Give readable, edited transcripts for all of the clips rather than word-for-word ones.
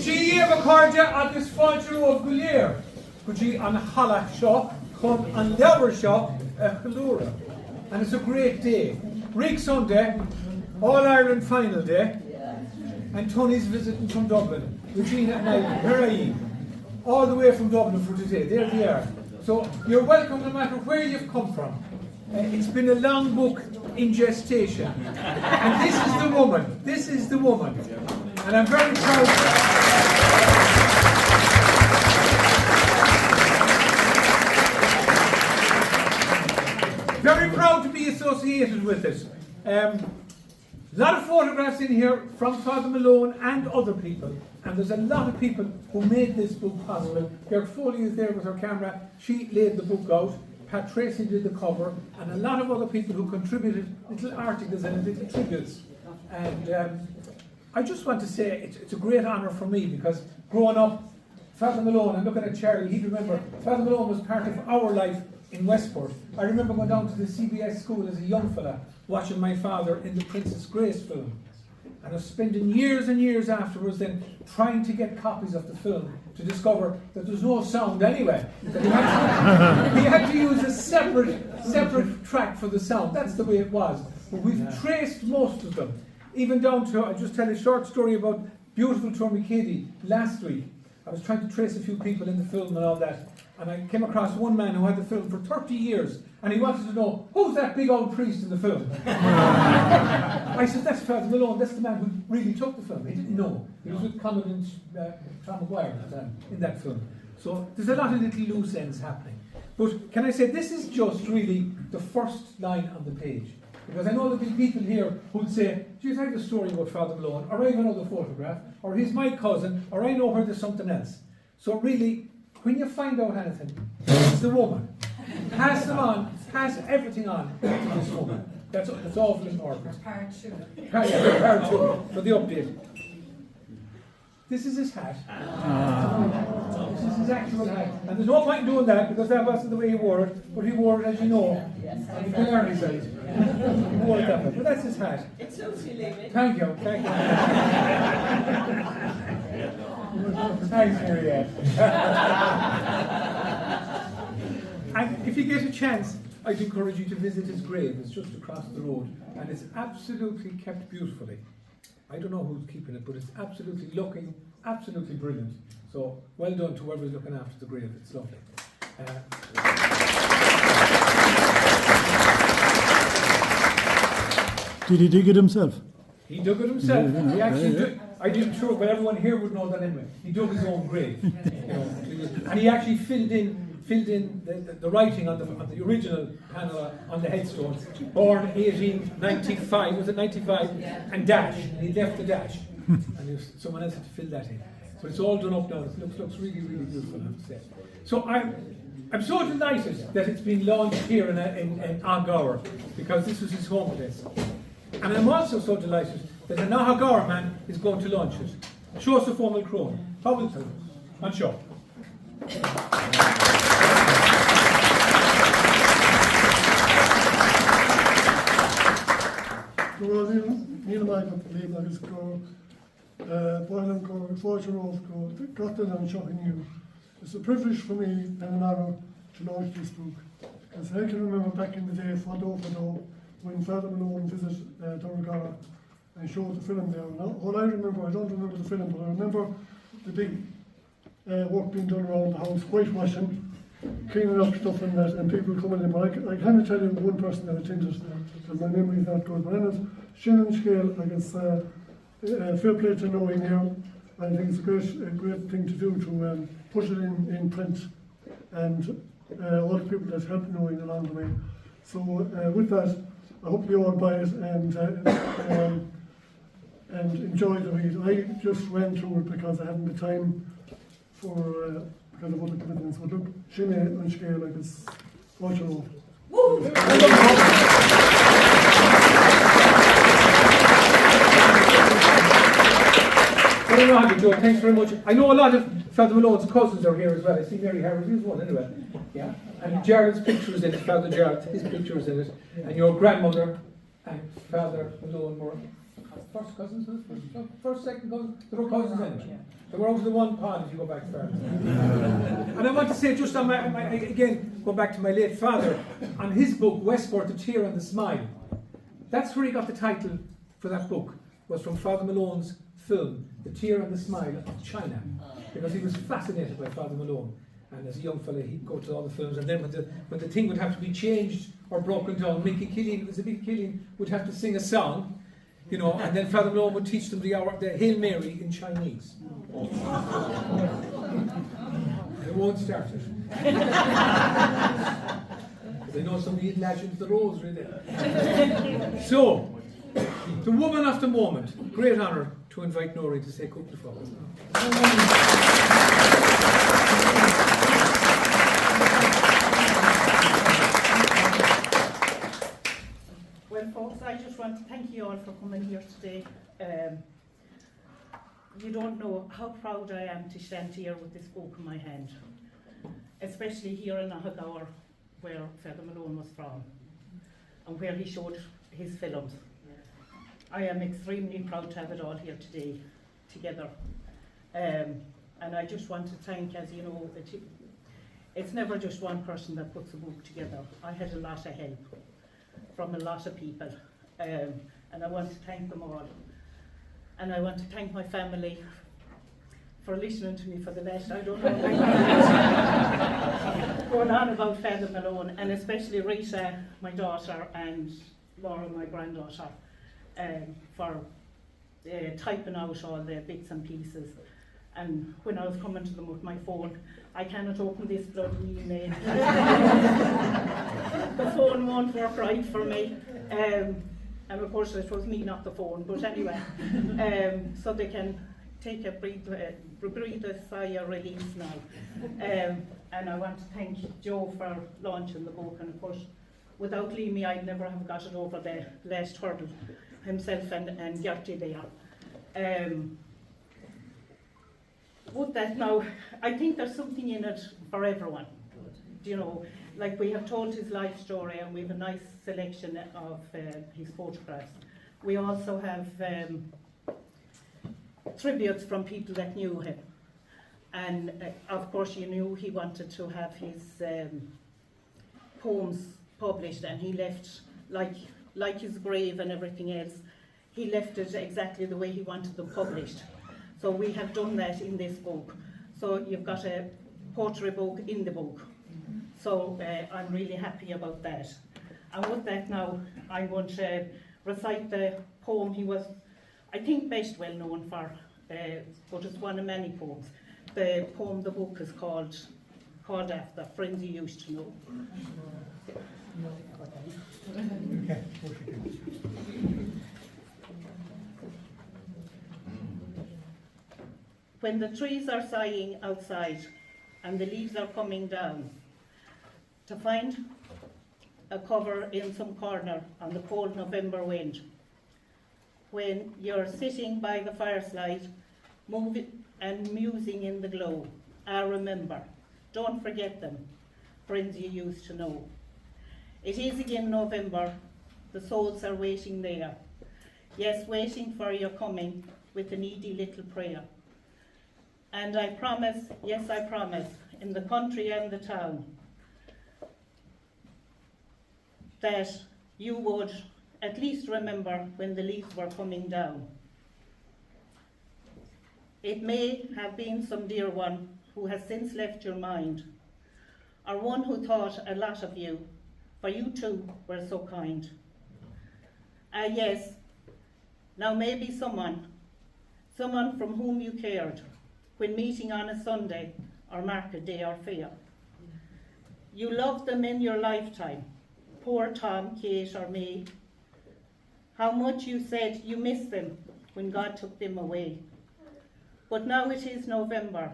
Gee, a cardja agus fáilte of Guléir. Gee an Halach shop, come an Lever shop, Chalura. And it's a great day. Rig Sunday, All Ireland final day, and Tunney's visiting from Dublin. Regina and I, Shraheen, all the way from Dublin for today. There they are. So you're welcome no matter where you've come from. It's been a long book in gestation. And this is the woman. This is the woman. And I'm very proud of her. Very proud to be associated with it. A lot of photographs in here from Father Malone and other people. And there's a lot of people who made this book possible. Gert Foley is there with her camera. She laid the book out. Pat Tracy did the cover. And a lot of other people who contributed little articles and little tributes. And I just want to say it's a great honour for me because growing up, Father Malone, and looking at Charlie, he'd remember Father Malone was part of our life in Westport. I remember going down to the CBS school as a young fella, watching my father in the Princess Grace film. And I was spending years and years afterwards then trying to get copies of the film to discover that there's no sound anyway. That he had to use a separate track for the sound. That's the way it was. But we've traced most of them. Even down to, I'll just tell a short story about beautiful Tunney last week. I was trying to trace a few people in the film and all that. And I came across one man who had the film for 30 years, and he wanted to know, who's that big old priest in the film? I said, that's Father Malone, that's the man who really took the film. He didn't know. He was with Commandant Aughagower at the time in that film. So there's a lot of little loose ends happening. But can I say, this is just really the first line on the page. Because I know there'll be people here who'll say, geez, I have a story about Father Malone, or I have another photograph, or he's my cousin, or I know her, there's something else. So really, when you find out anything, it's the woman. Pass them on, pass everything on to this woman. That's awful important. Part two. Part two, for the update. This is his hat. This is his actual hat. And there's no point in doing that because that wasn't the way he wore it, but he wore it, as you know, on the Canary side. He wore it that way. But that's his hat. It suits you, David. Thank you. Thanks, Marianne. And if you get a chance, I'd encourage you to visit his grave. It's just across the road, and it's absolutely kept beautifully. I don't know who's keeping it, but it's absolutely looking absolutely brilliant. So well done to whoever's looking after the grave. It's lovely. Did he dig it himself? He dug it himself. He actually did. I didn't sure, but everyone here would know that anyway. He dug his own grave, and he actually filled in the writing on the original panel on the headstone. Born 1895, was it 95? And dash. And he left the dash, and someone else had to fill that in. So it's all done up now. It looks really, really beautiful, I have to say. So I'm so delighted that it's been launched here in Aughagower because this was his home place. And I'm also so delighted that an Aughagower man is going to launch it. Seosamh Maolchroin. How will it on show? It's a privilege for me and an honour to launch this book. Because I can remember back in the day, when Father Malone visited Aughagower and showed the film there. Now, all I remember, I don't remember the film, but I remember the big work being done around the house, whitewashing, cleaning up stuff and that, and people coming in. But I can't tell you one person that attended, because my memory is not good. But anyways, Shin and Scale, I guess, fair play to Noreen here. I think it's a great thing to do to put it in print, and all the people that helped Noreen along the way. So with that, I hope you all buy it and enjoy the read. I just ran through it because I haven't the time for because of other commitments. But look, Shin and Scale, like it's watch it all. Thanks very much. I know a lot of Father Malone's cousins are here as well. I see Mary Harris is one anyway. Yeah. And Gerald's picture is in it, Father Gerald, his picture is in it. And your grandmother and Father Malone were first cousins, first, second cousins, they were cousins anyway. They were over the one pod if you go back further. And I want to say just on again, go back to my late father, on his book, Westport, The Tear and the Smile. That's where he got the title for that book, was from Father Malone's film, The Tear and the Smile of China, because he was fascinated by Father Malone. And as a young fella, he'd go to all the films, and then when the thing would have to be changed or broken down, Mickey Killian, it was a big Killian, would have to sing a song, you know, and then Father Malone would teach them the Hail Mary in Chinese. I won't start it. Because I know some of the legends, the rosary there. So, the woman of the moment, great honour to invite Noreen to say couple of words. Well, folks, I just want to thank you all for coming here today. You don't know how proud I am to stand here with this book in my hand, especially here in Aughagower, where Father Malone was from, and where he showed his films. I am extremely proud to have it all here today, together. And I just want to thank, as you know, it's never just one person that puts a book together. I had a lot of help from a lot of people, and I want to thank them all. And I want to thank my family for listening to me for the last, I don't know, going on about Father Malone, and especially Rita, my daughter, and Laura, my granddaughter, for typing out all the bits and pieces. And when I was coming to them with my phone, I cannot open this bloody email. The phone won't work right for me. And of course it was me, not the phone, but anyway. So they can take a breathe a sigh of release now. And I want to thank Joe for launching the book, and of course, without Leamy I'd never have got it over the last hurdle, himself and Gertie there. With that now, I think there's something in it for everyone. You know, like we have told his life story, and we have a nice selection of his photographs. We also have tributes from people that knew him. And of course you knew he wanted to have his poems published, and he left, like his grave and everything else, he left it exactly the way he wanted them published. So we have done that in this book. So you've got a poetry book in the book. So I'm really happy about that. And with that now, I'm going to recite the poem he was, I think, best well known for, but it's one of many poems. The poem the book is called after, Friends You Used to Know. When the trees are sighing outside and the leaves are coming down, to find a cover in some corner on the cold November wind. When you're sitting by the fireside, moving and musing in the glow, I remember, don't forget them, friends you used to know. It is again November, the souls are waiting there. Yes, waiting for your coming with a needy little prayer. And I promise, yes I promise, in the country and the town, that you would at least remember when the leaves were coming down. It may have been some dear one who has since left your mind, or one who thought a lot of you, for you too were so kind. Yes, now maybe someone from whom you cared, when meeting on a Sunday or market day or fair. You loved them in your lifetime, poor Tom, Kate or May. How much you said you missed them when God took them away. But now it is November,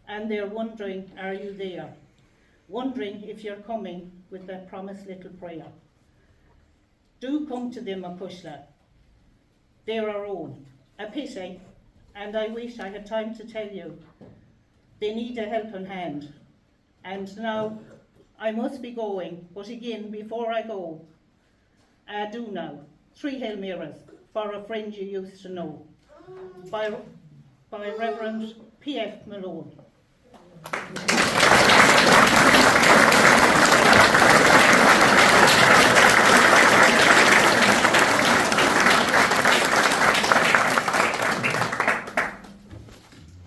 and they're wondering, are you there? Wondering if you're coming with that promised little prayer. Do come to them, Apushla. They're our own. A pity, and I wish I had time to tell you. They need a helping hand. And now I must be going, but again, before I go, I do now. 3 Hail Marys for a Friend You Used to Know by Reverend P.F. Malone.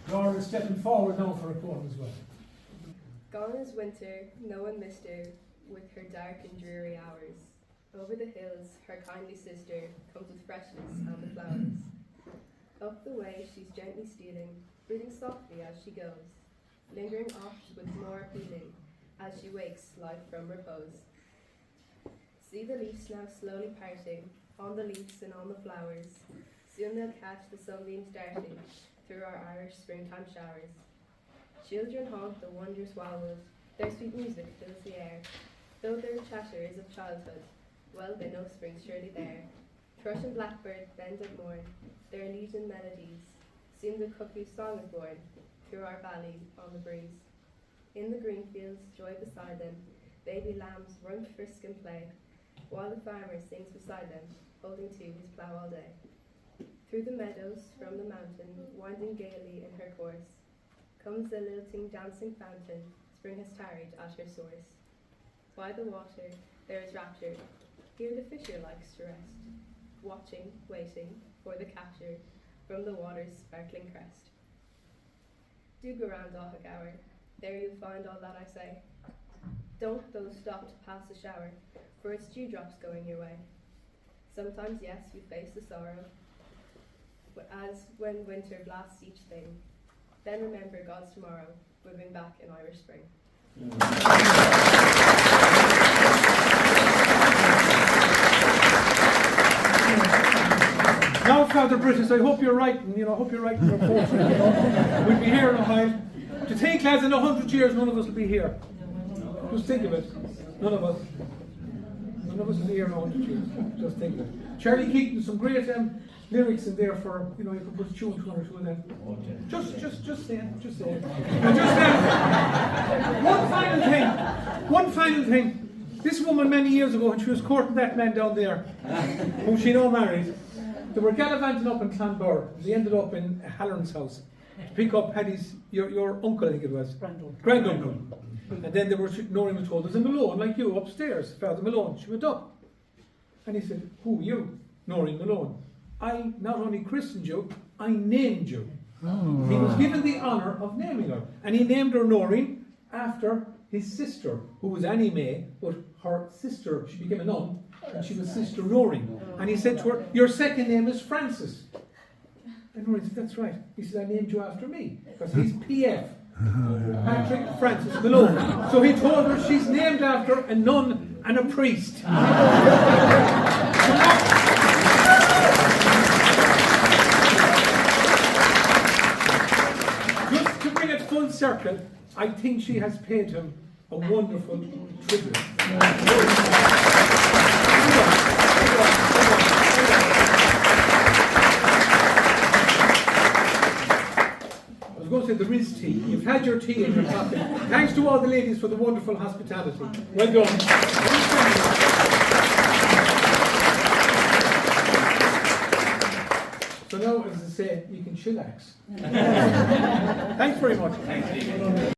Laura is stepping forward now for a poem as well. Gone is winter, no one missed her, with her dark and dreary hours. Over the hills, her kindly sister comes with freshness and the flowers. Up the way she's gently stealing, breathing softly as she goes, lingering oft with more appealing, as she wakes life from repose. See the leaves now slowly parting, on the leaves and on the flowers. Soon they'll catch the sunbeams darting through our Irish springtime showers. Children haunt the wondrous wildwood, their sweet music fills the air. Though their chatter is of childhood, well they know spring's surely there. Thrush and blackbird bend at morn, their legion melodies. Soon the cuckoo's song is born, through our valley on the breeze. In the green fields, joy beside them, baby lambs run frisk and play, while the farmer sings beside them, holding to his plough all day. Through the meadows, from the mountain, winding gaily in her course, comes the lilting, dancing fountain, spring has tarried at her source. By the water there is rapture, here the fisher likes to rest, watching, waiting for the capture from the water's sparkling crest. Do go round Aughagower, there you'll find all that I say. Don't though stop to pass a shower, for it's dewdrops going your way. Sometimes, yes, you face the sorrow, but as when winter blasts each thing, then remember God's tomorrow, moving back in Irish spring. Now, Father British, I hope you're writing, I hope you're writing your poetry. We'll be here in a while. To think, lads, in 100 years, none of us will be here. Just think of it. None of us. None of us will be here in 100 years. Just think of it. Charlie Keaton, some great lyrics in there for, you could put a tune to one or two of them. Just say it. Just one final thing. This woman many years ago, when she was courting that man down there, whom she now married, they were gallivanting up in Clonbur. They ended up in Halloran's house to pick up Paddy's, your uncle, I think it was. Granduncle. And then Noreen was told, there's a Malone like you upstairs, Father Malone. She went up. And he said, who are you? Noreen Malone. I not only christened you, I named you. Oh. He was given the honour of naming her. And he named her Noreen after his sister, who was Annie May, but her sister, she became a nun, and she was Sister Noreen. And he said to her, your second name is Francis. And Noreen said, that's right. He said, I named you after me, because he's P.F. Patrick Francis Malone. So he told her she's named after a nun and a priest. Just to bring it full circle, I think she has paid him a wonderful tribute. I was going to say there is tea. You've had your tea and your coffee. Thanks to all the ladies for the wonderful hospitality. Well done. So now, as I say, you can chillax. Thanks very much. Thanks,